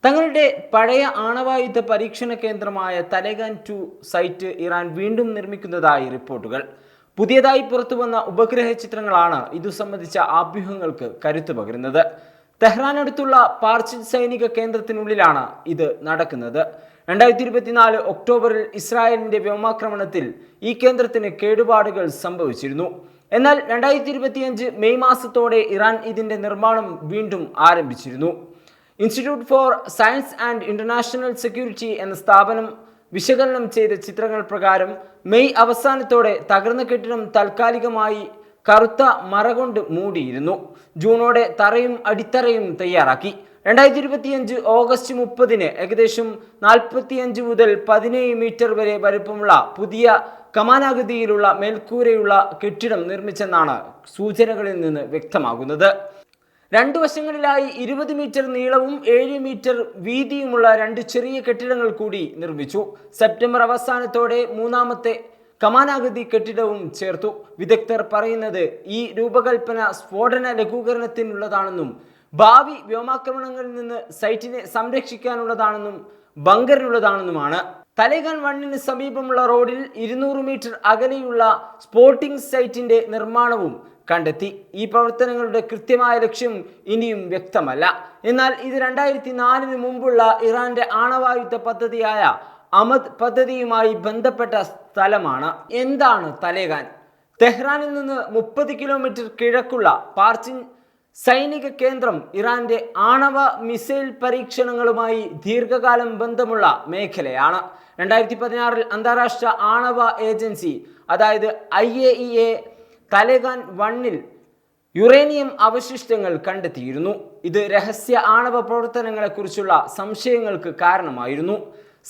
തങ്ങളുടെ പഴയ ആണവായുധ പരീക്ഷണ കേന്ദ്രമായ തലേഗാൻ 2 സൈറ്റ് ഇറാൻ വീണ്ടും നിർമ്മിക്കുന്നതായി റിപ്പോർട്ടുകൾ. പുതിയതായി പുറത്തുവന്ന ഉപഗ്രഹ ചിത്രങ്ങളാണ് ഇതു സംബന്ധിച്ച അഭ്യൂഹങ്ങൾക്ക് കരുത്തു പകരുന്നത്. തെഹ്റാനടുത്തുള്ള പാർച്ചിൻ സൈനിക കേന്ദ്രത്തിനുള്ളിലാണ് ഇത് നടക്കുന്നത്. 2024 ഒക്ടോബറിൽ ഇസ്രായേലിന്റെ വ്യോമാക്രമണത്തിൽ ഈ കേന്ദ്രത്തിന് കേടുപാടുകൾ സംഭവിച്ചിരുന്നു. എന്നാൽ 2025 മെയ് മാസത്തോടെ ഇറാൻ ഇതിന്റെ നിർമ്മാണം വീണ്ടും ആരംഭിച്ചിരുന്നു. Institute for science and international security എന്ന സ്ഥാപനം വിശകലനം ചെയ്ത ചിത്രങ്ങൾ പ്രകാരം മെയ് അവസാനത്തോടെ തകർന്ന കെട്ടിടം താൽക്കാലികമായി കറുത്ത മറ കൊണ്ട് മൂടിയിരുന്നു. ജൂണോടെ തറയും അടിത്തറയും തയ്യാറാക്കി. 2025 ഓഗസ്റ്റ് 30 ഏകദേശം 45 മുതൽ 17 മീറ്റർ വരെ വലുപ്പമുള്ള പുതിയ കമാനാകൃതിയിലുള്ള മേൽക്കൂരയുള്ള കെട്ടിടം നിർമ്മിച്ചെന്നാണ് സൂചനകളിൽ നിന്ന് വ്യക്തമാകുന്നത്. രണ്ടു വശങ്ങളിലായി 20 മീറ്റർ നീളവും 7 മീറ്റർ വീതിയുമുള്ള രണ്ട് ചെറിയ കെട്ടിടങ്ങൾ കൂടി നിർമ്മിച്ചു. സെപ്റ്റംബർ അവസാനത്തോടെ മൂന്നാമത്തെ കമാനാകൃതി കെട്ടിടവും ചേർത്തു. വിദഗ്ധർ പറയുന്നത് ഈ രൂപകൽപ്പന സ്ഫോടന ലഘൂകരണത്തിനുള്ളതാണെന്നും ഭാവി വ്യോമാക്രമണങ്ങളിൽ നിന്ന് സൈറ്റിനെ സംരക്ഷിക്കാനുള്ളതാണെന്നും ബങ്കറിനുള്ളതാണെന്നുമാണ്. തലേഗാൻ 1 സമീപമുള്ള റോഡിൽ 200 മീറ്റർ അകലെയുള്ള സ്പോർട്ടിംഗ് സൈറ്റിന്റെ നിർമ്മാണവും കണ്ടെത്തി. ഈ പ്രവർത്തനങ്ങളുടെ കൃത്യമായ ലക്ഷ്യം ഇനിയും വ്യക്തമല്ല. എന്നാൽ ഇത് 2004 മുമ്പുള്ള ഇറാന്റെ ആണവായുധ പദ്ധതിയായ അമദ് പദ്ധതിയുമായി ബന്ധപ്പെട്ട സ്ഥലമാണ്. എന്താണ് തലേഗാൻ? തെഹ്റാനിൽ നിന്ന് 30 കിലോമീറ്റർ കിഴക്കുള്ള പാർച്ചിൻ സൈനിക കേന്ദ്രം ഇറാന്റെ ആണവ മിസൈൽ പരീക്ഷണങ്ങളുമായി ദീർഘകാലം ബന്ധമുള്ള മേഖലയാണ്. 2016 അന്താരാഷ്ട്ര ആണവ ഏജൻസി അതായത് IAEA തലേഗാൻ 1 യുറേനിയം അവശിഷ്ടങ്ങൾ കണ്ടെത്തിയിരുന്നു. ഇത് രഹസ്യ ആണവ പ്രവർത്തനങ്ങളെക്കുറിച്ചുള്ള സംശയങ്ങൾക്ക് കാരണമായിരുന്നു.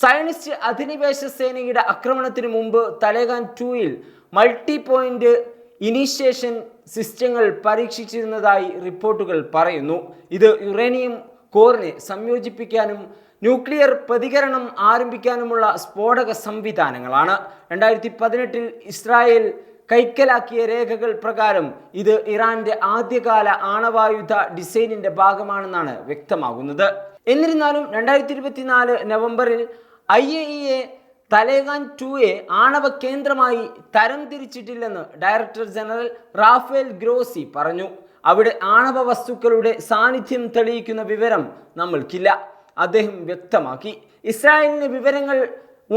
സയനിസ്റ്റ് അധിനിവേശ സേനയുടെ ആക്രമണത്തിന് മുമ്പ് തലേഗാൻ 2 മൾട്ടി പോയിന്റ് ഇനീഷ്യേഷൻ സിസ്റ്റങ്ങൾ പരീക്ഷിച്ചിരുന്നതായി റിപ്പോർട്ടുകൾ പറയുന്നു. ഇത് യുറേനിയം കോറിനെ സംയോജിപ്പിക്കാനും ന്യൂക്ലിയർ പ്രതികരണം ആരംഭിക്കാനുമുള്ള സ്ഫോടക സംവിധാനങ്ങളാണ്. 2018 ഇസ്രായേൽ കൈക്കലാക്കിയ രേഖകൾ പ്രകാരം ഇത് ഇറാന്റെ ആദ്യകാല ആണവായുധ ഡിസൈനിന്റെ ഭാഗമാണെന്നാണ് വ്യക്തമാകുന്നത്. എന്നിരുന്നാലും 2024 നവംബറിൽ IAEA തലേഗാൻ 2 ആണവ കേന്ദ്രമായി തരംതിരിച്ചിട്ടില്ലെന്ന് ഡയറക്ടർ ജനറൽ റാഫേൽ ഗ്രോസി പറഞ്ഞു. അവിടെ ആണവ വസ്തുക്കളുടെ സാന്നിധ്യം തെളിയിക്കുന്ന വിവരം നമ്മൾക്കില്ല, അദ്ദേഹം വ്യക്തമാക്കി. ഇസ്രായേലിന് വിവരങ്ങൾ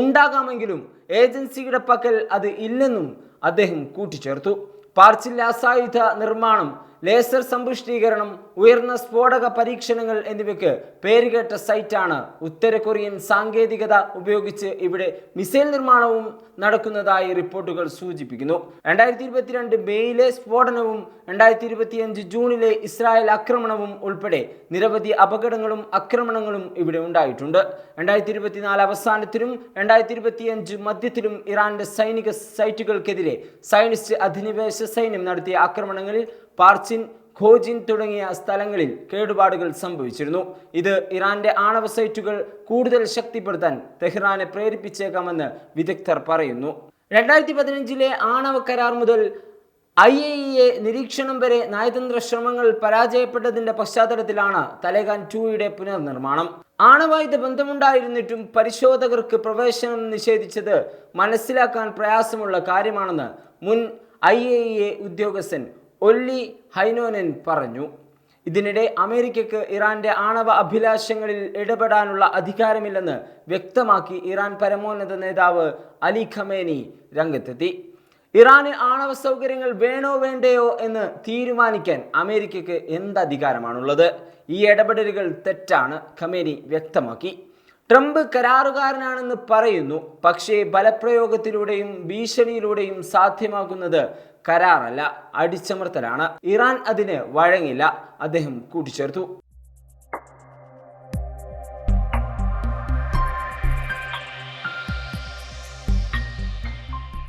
ഉണ്ടാകാമെങ്കിലും ഏജൻസിയുടെ പക്കൽ അത് ഇല്ലെന്നും അദ്ദേഹം കൂട്ടിച്ചേർത്തു. പാർച്ചിൽ രാസായുധ നിർമ്മാണം, ലേസർ സമ്പുഷ്ടീകരണം, ഉയർന്ന സ്ഫോടക പരീക്ഷണങ്ങൾ എന്നിവയ്ക്ക് പേരുകേട്ട സൈറ്റാണ്. ഉത്തര കൊറിയൻ സാങ്കേതികത ഉപയോഗിച്ച് ഇവിടെ മിസൈൽ നിർമ്മാണവും നടക്കുന്നതായി റിപ്പോർട്ടുകൾ സൂചിപ്പിക്കുന്നു. 2022 മെയിലെ സ്ഫോടനവും 2025 ജൂണിലെ ഇസ്രായേൽ ആക്രമണവും ഉൾപ്പെടെ നിരവധി അപകടങ്ങളും ആക്രമണങ്ങളും ഇവിടെ ഉണ്ടായിട്ടുണ്ട്. 2024 അവസാനത്തിലും 2025 മധ്യത്തിലും ഇറാന്റെ സൈനിക സൈറ്റുകൾക്കെതിരെ സയനിസ്റ്റ് അധിനിവേശ സൈന്യം നടത്തിയ ആക്രമണങ്ങളിൽ പാർച്ചിൻ, ഖോജിൻ തുടങ്ങിയ സ്ഥലങ്ങളിൽ കേടുപാടുകൾ സംഭവിച്ചിരുന്നു. ഇത് ഇറാന്റെ ആണവ സൈറ്റുകൾ കൂടുതൽ ശക്തിപ്പെടുത്താൻ തെഹ്റാനെ പ്രേരിപ്പിച്ചേക്കാമെന്ന് വിദഗ്ധർ പറയുന്നു. 2015 ആണവ കരാർ മുതൽ IAEA നിരീക്ഷണം വരെ നയതന്ത്ര ശ്രമങ്ങൾ പരാജയപ്പെട്ടതിന്റെ പശ്ചാത്തലത്തിലാണ് തലേഗാൻ 2 പുനർനിർമ്മാണം. ആണവായുധ ബന്ധമുണ്ടായിരുന്നിട്ടും പരിശോധകർക്ക് പ്രവേശനം നിഷേധിച്ചത് മനസ്സിലാക്കാൻ പ്രയാസമുള്ള കാര്യമാണെന്ന് മുൻ IAEA ഉദ്യോഗസ്ഥൻ ഒല്ലി ഹൈനോനൻ പറഞ്ഞു. ഇതിനിടെ അമേരിക്കയ്ക്ക് ഇറാന്റെ ആണവ അഭിലാഷങ്ങളിൽ ഇടപെടാനുള്ള അധികാരമില്ലെന്ന് വ്യക്തമാക്കി ഇറാൻ പരമോന്നത നേതാവ് അലി ഖമേനി രംഗത്തെത്തി. ഇറാന് ആണവ സൗകര്യങ്ങൾ വേണോ വേണ്ടയോ എന്ന് തീരുമാനിക്കാൻ അമേരിക്കയ്ക്ക് എന്ത് അധികാരമാണുള്ളത്? ഈ ഇടപെടലുകൾ തെറ്റാണ്, ഖമേനി വ്യക്തമാക്കി. ട്രംപ് കരാറുകാരനാണെന്ന് പറയുന്നു, പക്ഷേ ബലപ്രയോഗത്തിലൂടെയും ഭീഷണിയിലൂടെയും സാധ്യമാകുന്നത് കരാറല്ല, അടിച്ചമർത്തലാണ്. ഇറാൻ അതിന് വഴങ്ങില്ല, അദ്ദേഹം കൂട്ടിച്ചേർത്തു.